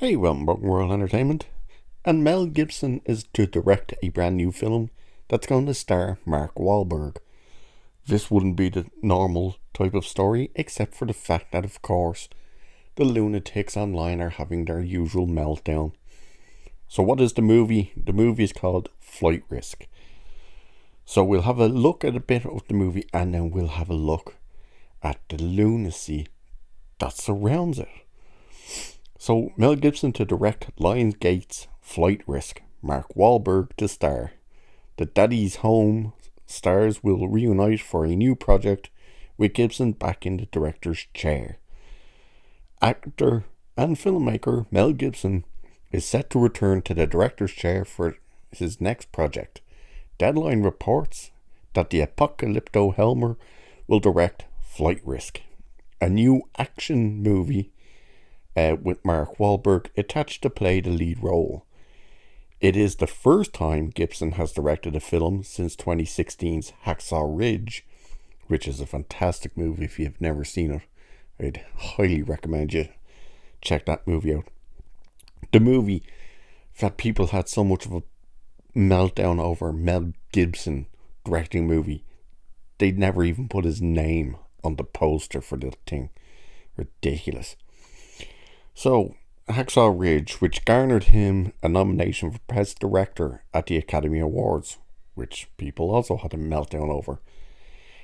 Hey, welcome back to World Entertainment. And Mel Gibson is to direct a brand new film that's going to star Mark Wahlberg. This wouldn't be the normal type of story, except for the fact that, of course, the lunatics online are having their usual meltdown. So, what is the movie? The movie is called Flight Risk. So, we'll have a look at a bit of the movie and then we'll have a look at the lunacy that surrounds it. So, Mel Gibson to direct Lionsgate's Flight Risk, Mark Wahlberg to star. The Daddy's Home stars will reunite for a new project with Gibson back in the director's chair. Actor and filmmaker Mel Gibson is set to return to the director's chair for his next project. Deadline reports that the Apocalypto Helmer will direct Flight Risk, a new action movie with Mark Wahlberg attached to play the lead role. It is the first time Gibson has directed a film since 2016's Hacksaw Ridge, which is a fantastic movie. If you've never seen it, I'd highly recommend you check that movie out. The movie that people had so much of a meltdown over Mel Gibson directing a movie, they'd never even put his name on the poster for the thing. Ridiculous. So, Hacksaw Ridge, which garnered him a nomination for Best Director at the Academy Awards, which people also had a meltdown over.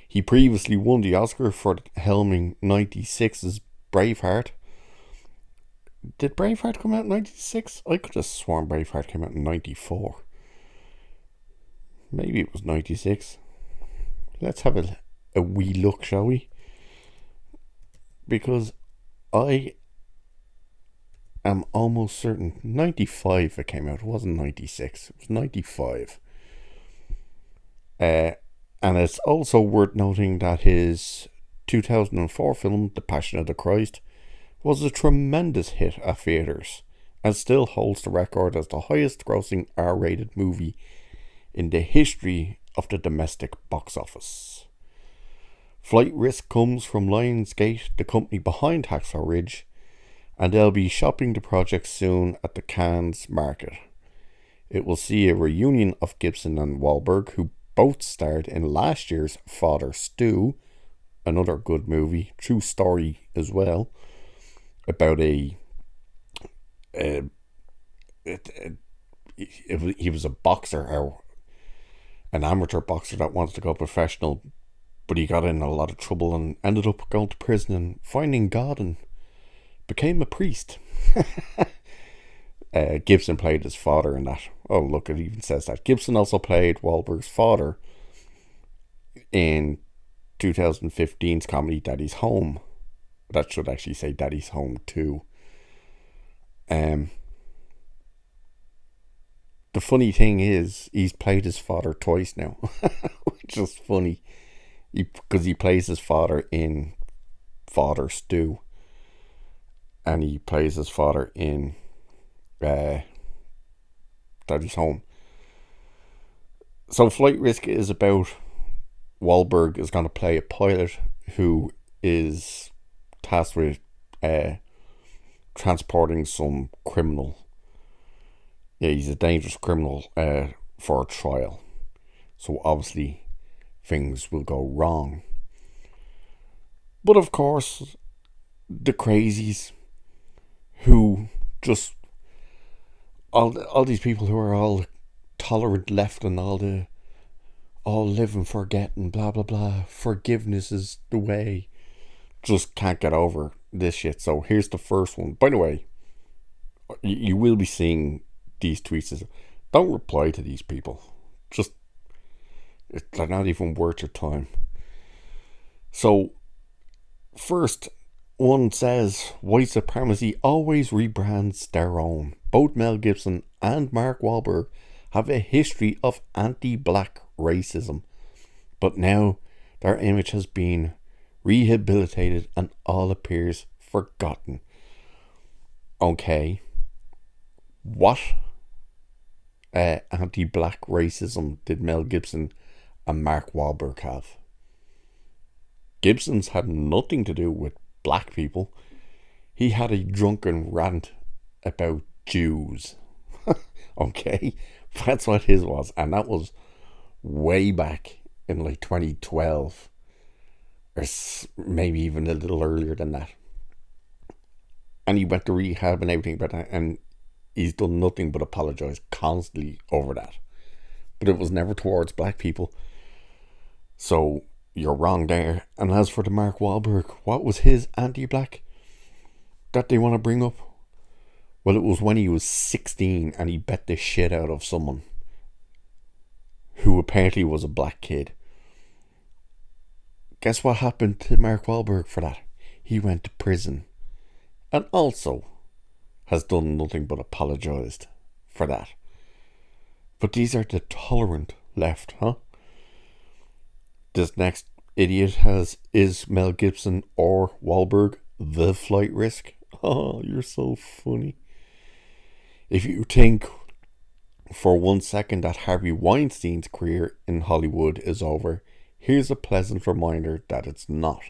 He previously won the Oscar for helming 96's Braveheart. Did Braveheart come out in 96? I could have sworn Braveheart came out in 94. Maybe it was 96. Let's have a wee look, shall we? Because I'm almost certain 95 it came out. It wasn't 96. It was 95. And it's also worth noting that his 2004 film, The Passion of the Christ, was a tremendous hit at theatres and still holds the record as the highest grossing R-rated movie in the history of the domestic box office. Flight Risk comes from Lionsgate, the company behind Hacksaw Ridge, and they'll be shopping the project soon at the Cannes market. It will see a reunion of Gibson and Wahlberg, who both starred in last year's Father Stu, another good movie, true story as well, about he was a boxer, or an amateur boxer that wanted to go professional, but he got in a lot of trouble and ended up going to prison and finding God and became a priest. Gibson played his father in that. Oh, look, it even says that. Gibson also played Wahlberg's father in 2015's comedy Daddy's Home. That should actually say Daddy's Home 2. The funny thing is, he's played his father twice now, which is funny. Because he plays his father in Father Stu, and he plays his father in Daddy's Home. So Flight Risk is about Wahlberg is going to play a pilot who is tasked with transporting some criminal. Yeah, he's a dangerous criminal for a trial. So obviously things will go wrong. But of course, the crazies who just all these people who are all tolerant left and all live and forget and blah blah blah, forgiveness is the way, just can't get over this shit. So here's the first one. By the way, you will be seeing these tweets. Don't reply to these people. Just, they're not even worth your time. So, first one says, white supremacy always rebrands their own. Both Mel Gibson and Mark Wahlberg have a history of anti-black racism, but now their image has been rehabilitated and all appears forgotten. Okay, what anti-black racism did Mel Gibson and Mark Wahlberg have? Gibson's had nothing to do with black people. He had a drunken rant about Jews. Okay, that's what his was, and that was way back in like 2012, or maybe even a little earlier than that. And he went to rehab and everything, but and he's done nothing but apologise constantly over that. But it was never towards black people. So you're wrong there. And as for the Mark Wahlberg, what was his anti-black that they want to bring up? Well, it was when he was 16 and he bet the shit out of someone who apparently was a black kid. Guess what happened to Mark Wahlberg for that? He went to prison. And also has done nothing but apologised for that. But these are the tolerant left, huh? This next idiot is Mel Gibson or Wahlberg the flight risk? Oh, you're so funny. If you think for 1 second that Harvey Weinstein's career in Hollywood is over, here's a pleasant reminder that it's not.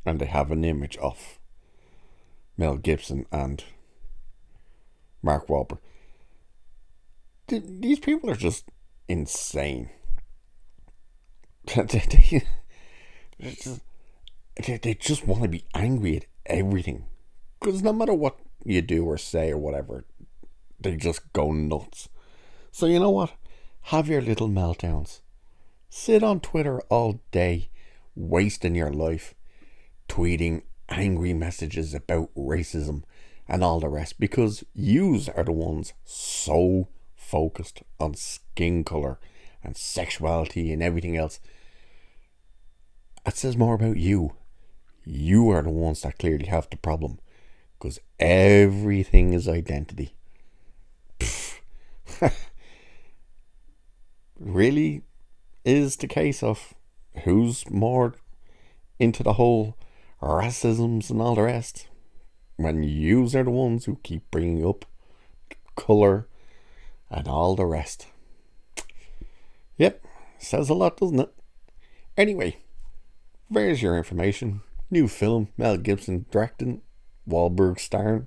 And they have an image of Mel Gibson and Mark Wahlberg. These people are just insane. They just want to be angry at everything. Because no matter what you do or say or whatever, they just go nuts. So you know what? Have your little meltdowns. Sit on Twitter all day, wasting your life, tweeting angry messages about racism and all the rest, because yous are the ones so focused on skin colour and sexuality and everything else. That says more about you. You are the ones that clearly have the problem, because everything is identity. Really is the case of who's more into the whole racisms and all the rest, when yous are the ones who keep bringing up colour and all the rest. Yep, says a lot, doesn't it? Anyway, there's your information. New film, Mel Gibson directing, Wahlberg starring.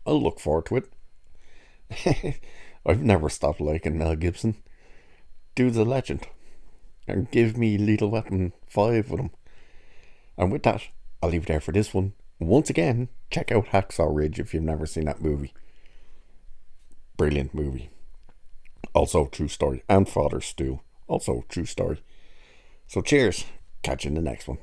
I'll look forward to it. I've never stopped liking Mel Gibson. Dude's a legend. And give me Lethal Weapon 5 with him. And with that, I'll leave it there for this one. Once again, check out Hacksaw Ridge if you've never seen that movie. Brilliant movie. Also true story. And Father Stew. Also true story. So cheers. Catch you in the next one.